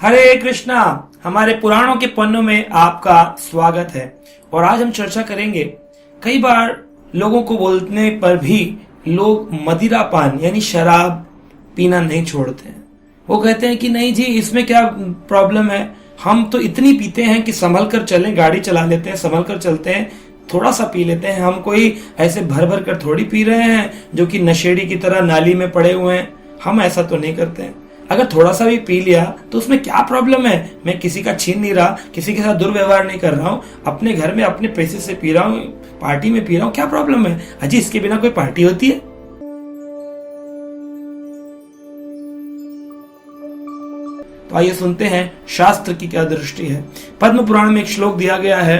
हरे कृष्णा। हमारे पुराणों के पन्नों में आपका स्वागत है और आज हम चर्चा करेंगे। कई बार लोगों को बोलने पर भी लोग मदिरा पान यानी शराब पीना नहीं छोड़ते हैं। वो कहते हैं कि नहीं जी, इसमें क्या प्रॉब्लम है, हम तो इतनी पीते हैं कि संभल कर चलें, गाड़ी चला लेते हैं, संभल कर चलते हैं, थोड़ा सा पी लेते हैं, हम कोई ऐसे भर भर कर थोड़ी पी रहे हैं जो कि नशेड़ी की तरह नाली में पड़े हुए हैं। हम ऐसा तो नहीं करते हैं। अगर थोड़ा सा भी पी लिया तो उसमें क्या प्रॉब्लम है। मैं किसी का छीन नहीं रहा, किसी के साथ दुर्व्यवहार नहीं कर रहा हूँ, अपने घर में अपने पैसे से पी रहा हूँ, पार्टी में पी रहा हूँ, क्या प्रॉब्लम है। अजी इसके बिना कोई पार्टी होती है? तो आइए सुनते हैं शास्त्र की क्या दृष्टि है। पद्म पुराण में एक श्लोक दिया गया है,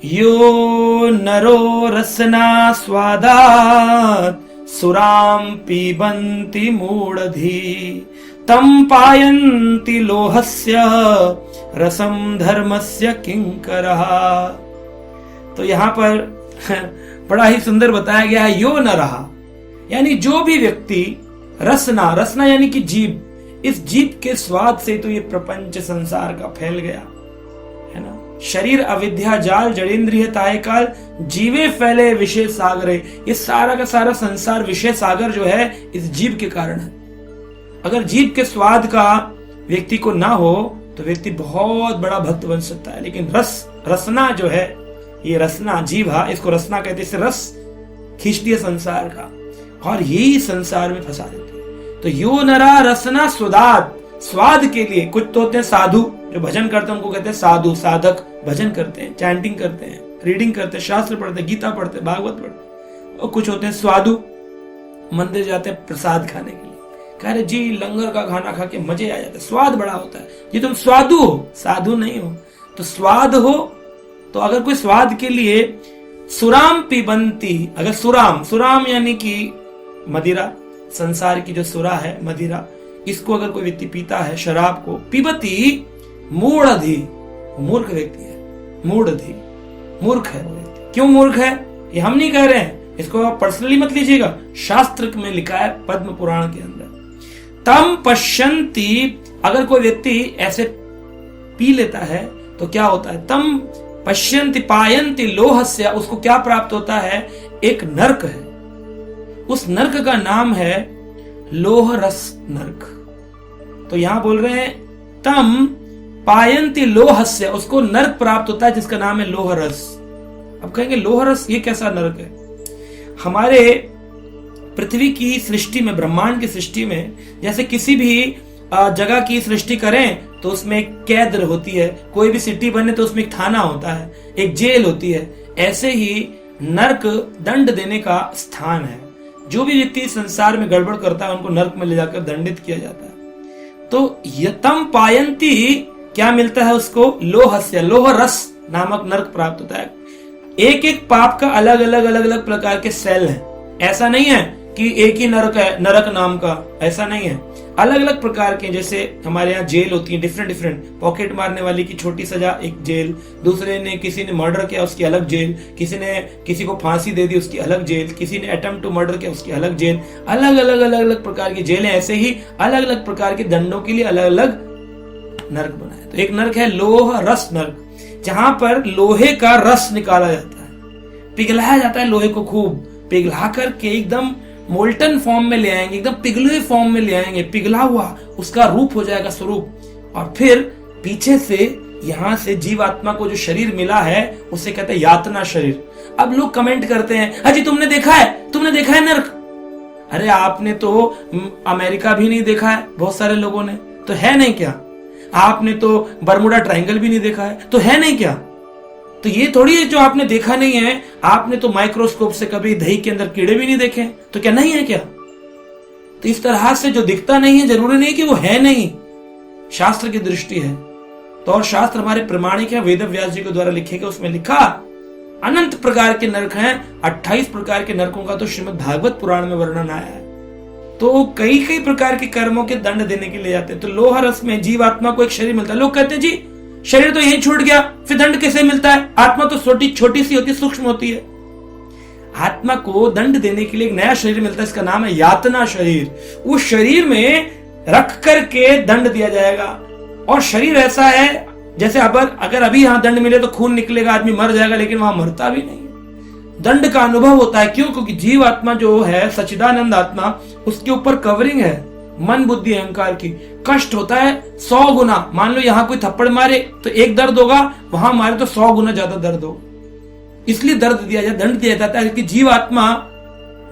यो नरो रसना स्वादात सुराम पीबन्ति मूढ़धी तम पायन्ति लोहस्य रसम धर्मस्य किंकरः। तो यहाँ पर बड़ा ही सुंदर बताया गया है, यो नरः यानी जो भी व्यक्ति रसना, रसना यानी कि जीभ, इस जीभ के स्वाद से तो ये प्रपंच संसार का फैल गया है ना। शरीर अविद्या जाल जड़ेंद्रिय ताय काल जीवे फैले विषय सागरे। ये सारा का सारा संसार विषय सागर जो है इस जीव के कारण है। अगर जीव के स्वाद का व्यक्ति को ना हो तो व्यक्ति बहुत बड़ा भक्त बन सकता है। लेकिन रसना जो है, ये रसना जीवा, इसको रसना कहते हैं, इससे रस खींचती है संसार का और यही संसार में फंसा देती है। तो यो नरा रसना स्वाद, स्वाद के लिए कुछ तो होते हैं साधु जो भजन करते हैं, उनको कहते हैं साधु, साधक भजन करते हैं, चैंटिंग करते हैं, रीडिंग करते हैं, शास्त्र पढ़ते हैं, गीता पढ़ते हैं, भागवत पढ़ते हैं। और कुछ होते हैं स्वादु, मंदिर जाते हैं प्रसाद खाने के लिए, कह रहे जी लंगर का खाना खा के मजे आ जाते हैं, स्वाद बड़ा होता है। ये तुम स्वादु हो, साधु नहीं हो। तो स्वाद हो तो अगर कोई स्वाद के लिए सुराम पिबंती, अगर सुराम यानी कि मदिरा, संसार की जो सुरा है मदिरा, इसको अगर कोई व्यक्ति पीता है, शराब को, पिबती मूढ़धी, मूर्ख व्यक्ति है, मूढ़धी मूर्ख है वो व्यक्ति। क्यों मूर्ख है ये हम नहीं कह रहे हैं, इसको आप पर्सनली मत लीजिएगा, शास्त्र में लिखा है पद्म पुराण के अंदर। तम पश्यन्ति, अगर कोई व्यक्ति ऐसे पी लेता है तो क्या होता है, तम पश्यन्ति पायन्ति लोहस्य, उसको क्या प्राप्त होता है, एक नरक है। उस नरक का नाम है लोह रस नरक। तो यहां बोल रहे हैं तम पायन्ति लोहस्य, उसको नरक प्राप्त होता है जिसका नाम है लोह रस। अब कहेंगे लोह रस ये कैसा नरक है। हमारे पृथ्वी की सृष्टि में, ब्रह्मांड की सृष्टि में, जैसे किसी भी जगह की सृष्टि करें तो उसमें एक कैद होती है, कोई भी सिटी बने तो उसमें एक थाना होता है, एक जेल होती है। ऐसे ही नरक दंड देने का स्थान है। जो भी व्यक्ति संसार में गड़बड़ करता है उनको नरक में ले जाकर दंडित किया जाता है। तो यतम पायन्ति क्या मिलता है उसको, लोहस्य, लोह रस नामक नरक प्राप्त होता है। एक एक पाप का अलग अलग प्रकार के सेल हैं। ऐसा नहीं है कि एक ही नरक है, नरक नाम का, ऐसा नहीं है। अलग अलग प्रकार के, जैसे हमारे यहाँ जेल होती है डिफरेंट, पॉकेट मारने वाली की छोटी सजा एक जेल, दूसरे ने किसी ने मर्डर किया उसकी अलग जेल, किसी ने किसी को फांसी दे दी उसकी अलग जेल, किसी ने अटेम्प्ट टू मर्डर किया उसकी अलग जेल, अलग अलग प्रकार की जेलें। ऐसे ही अलग अलग प्रकार के दंडों के लिए अलग अलग नरक बनाए। तो एक नरक है लोह रस नरक, जहां पर लोहे का रस निकाला जाता है, पिघलाया जाता है लोहे को, खूब पिघला करके एकदम मोल्टन फॉर्म में ले आएंगे, एकदम पिघले फॉर्म में ले आएंगे, पिघला हुआ उसका रूप हो जाएगा स्वरूप। और फिर पीछे से यहां से जीवात्मा को जो शरीर मिला है उसे कहते हैं यातना शरीर। अब लोग कमेंट करते हैं, अजी तुमने देखा है नरक। अरे आपने तो अमेरिका भी नहीं देखा है, बहुत सारे लोगों ने, तो है नहीं क्या? आपने तो बरमुडा ट्रायंगल भी नहीं देखा है, तो है नहीं क्या? तो ये थोड़ी है जो आपने देखा नहीं है, आपने तो माइक्रोस्कोप से कभी दही के अंदर कीड़े भी नहीं देखे, तो क्या नहीं है क्या? तो इस तरह से जो दिखता नहीं है जरूरी नहीं कि वो है नहीं, शास्त्र की दृष्टि है। तो और शास्त्र हमारे प्रमाणिक है, वेद व्यास जी के द्वारा लिखे गए, उसमें लिखा अनंत प्रकार के नरक हैं। 28 प्रकार के नरकों का तो श्रीमद् भागवत पुराण में वर्णन आया है। तो कई प्रकार के कर्मों के दंड देने के लिए जाते हैं। तो लोह रस में जीवात्मा को एक शरीर मिलता है। लोग कहते हैं जी शरीर तो यही छूट गया, फिर दंड कैसे मिलता है? आत्मा तो छोटी सी होती है, सूक्ष्म होती है। आत्मा को दंड देने के लिए एक नया शरीर मिलता है, इसका नाम है यातना शरीर। उस शरीर में रख करके दंड दिया जाएगा। और शरीर ऐसा है जैसे अगर अभी यहां दंड मिले तो खून निकलेगा, आदमी मर जाएगा, लेकिन वहां मरता भी नहीं है। दंड का अनुभव होता है। क्यों? क्योंकि जीव आत्मा जो है, सच्चिदानंद आत्मा, उसके ऊपर कवरिंग है मन बुद्धि अहंकार की। कष्ट होता है 100 गुना। मान लो यहां कोई थप्पड़ मारे तो एक दर्द होगा, वहां मारे तो 100 गुना ज्यादा दर्द होगा। इसलिए दर्द दिया जाए, दंड दिया जाता है कि जीव आत्मा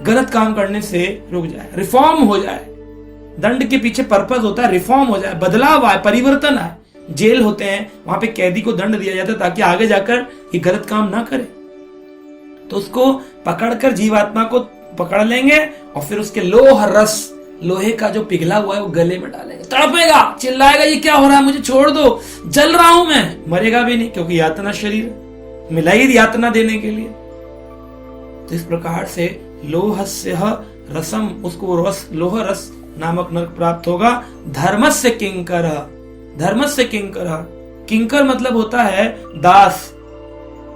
गलत काम करने से रुक जाए, रिफॉर्म हो जाए। दंड के पीछे पर्पस होता है रिफॉर्म हो जाए, बदलाव आए, परिवर्तन आए। जेल होते हैं, वहां पे कैदी को दंड दिया जाता है ताकि आगे जाकर ये गलत काम ना करे। तो उसको पकड़कर जीवात्मा को पकड़ लेंगे और फिर उसके लोह रस, लोहे का जो पिघला हुआ है वो गले में डालेंगे। तड़पेगा, चिल्लाएगा, ये क्या हो रहा है, मुझे छोड़ दो, जल रहा हूं मैं। मरेगा भी नहीं, क्योंकि यातना शरीर मिला ही यातना देने के लिए। तो इस प्रकार से लोहस्य रसम, उसको रस, लोह रस नामक नरक प्राप्त होगा। धर्मस्य किंकर, धर्मस्य किंकर, किंकर मतलब होता है दास।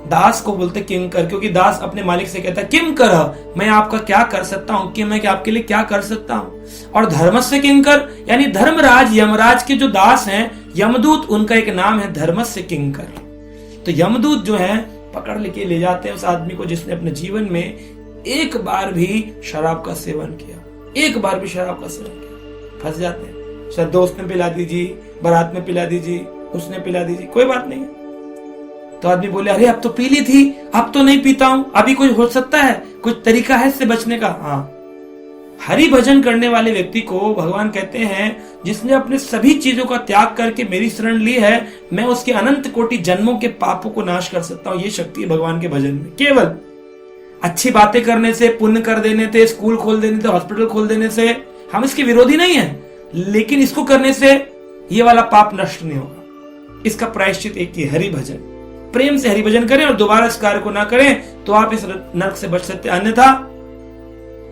दास को बोलते किंकर, क्योंकि दास अपने मालिक से कहता है किम कर, मैं आपका क्या कर सकता हूं, कि मैं आपके लिए क्या कर सकता हूं। और धर्मस्य किंकर यानी धर्मराज, यमराज के जो दास हैं, यमदूत, उनका एक नाम है धर्मस्य किंकर। तो यमदूत जो है पकड़ लेके ले जाते हैं उस आदमी को जिसने अपने जीवन में एक बार भी शराब का सेवन किया, एक बार भी शराब का सेवन किया। फंस जाते हैं, शायद दोस्त ने पिला दीजिए, बारात में पिला दीजिए, उसने पिला दीजिए, कोई बात नहीं। तो आदमी बोले अरे अब तो पी ली थी, अब तो नहीं पीता हूं, अभी कोई हो सकता है, कुछ तरीका है इससे बचने का। हाँ, हरि भजन करने वाले व्यक्ति को भगवान कहते हैं जिसने अपने सभी चीजों का त्याग करके मेरी शरण ली है, मैं उसके अनंत कोटि जन्मों के पापों को नाश कर सकता हूं। ये शक्ति है भगवान के भजन में। केवल अच्छी बातें करने से, पुण्य कर देने से, स्कूल खोल देने से, हॉस्पिटल खोल देने से, हम इसके विरोधी नहीं है, लेकिन इसको करने से ये वाला पाप नष्ट नहीं होगा। इसका प्रायश्चित एक ही, हरि भजन। प्रेम से हरि भजन करें और दोबारा इस कार्य को ना करें तो आप इस नरक से बच सकते, अन्यथा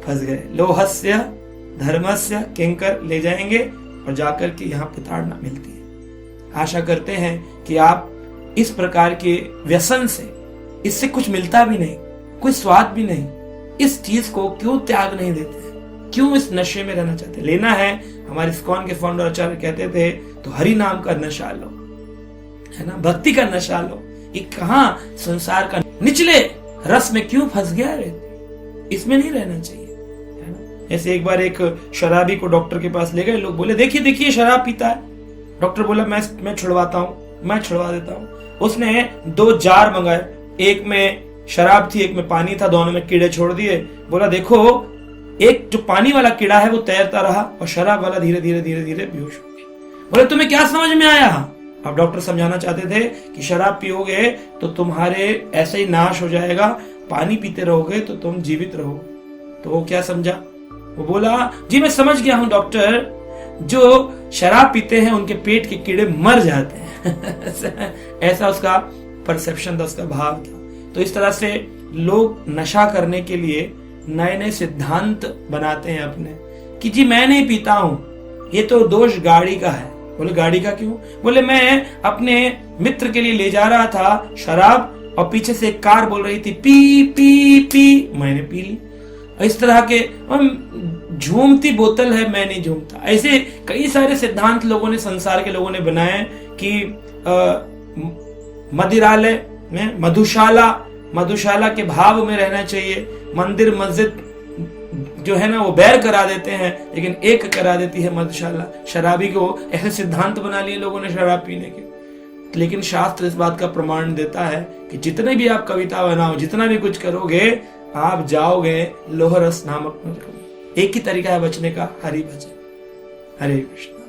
फंस गए। लोहस्य धर्मस्य किंकर ले जाएंगे और जाकर के यहाँ प्रताड़ना मिलती है। आशा करते हैं कि आप इस प्रकार के व्यसन से, इससे कुछ मिलता भी नहीं, कोई स्वाद भी नहीं, इस चीज को क्यों त्याग नहीं देते हैं, क्यों इस नशे में रहना चाहते हैं। लेना है, हमारे इस्कॉन के फाउंडर आचार्य कहते थे, तो हरि नाम का नशा लो, है ना, भक्ति का नशा लो। ये कहां संसार का निचले रस में क्यों फंस गया रे, इसमें नहीं रहना चाहिए, है ना। ऐसे एक बार एक शराबी को डॉक्टर के पास ले गए, लोग बोले देखिए देखिए शराब पीता है। डॉक्टर बोला मैं छुड़वाता हूँ, मैं छुड़वा देता हूँ। उसने 2 जार मंगाए, एक में शराब थी, एक में पानी था, दोनों में कीड़े छोड़ दिए। बोला देखो, एक जो पानी वाला कीड़ा है वो तैरता रहा और शराब वाला धीरे धीरे धीरे धीरे बेहोश हो गया। बोले तुम्हें क्या समझ में आया? अब डॉक्टर समझाना चाहते थे कि शराब पियोगे तो तुम्हारे ऐसे ही नाश हो जाएगा, पानी पीते रहोगे तो तुम जीवित रहोगे। तो वो क्या समझा? वो बोला जी मैं समझ गया हूं डॉक्टर, जो शराब पीते हैं उनके पेट के कीड़े मर जाते हैं। ऐसा उसका परसेप्शन था, उसका भाव था। तो इस तरह से लोग नशा करने के लिए नए नए सिद्धांत बनाते हैं अपने, कि जी मैं नहीं पीता हूं, ये तो दोष गाड़ी का है। बोले गाड़ी का क्यों? बोले मैं अपने मित्र के लिए ले जा रहा था शराब और पीछे से एक कार बोल रही थी पी पी पी, मैंने पी ली। इस तरह के झूमती बोतल है, मैं नहीं झूमता। ऐसे कई सारे सिद्धांत लोगों ने, संसार के लोगों ने बनाए कि मदिरालय में मधुशाला के भाव में रहना चाहिए। मंदिर मस्जिद जो है ना वो बैर करा देते हैं, लेकिन एक करा देती है मधुशाला। शराबी को ऐसे सिद्धांत बना लिए लोगों ने शराब पीने के। लेकिन शास्त्र इस बात का प्रमाण देता है कि जितने भी आप कविता बनाओ, जितना भी कुछ करोगे, आप जाओगे लोहरस नामक नरक में। एक ही तरीका है बचने का, हरि भजन। हरे कृष्ण।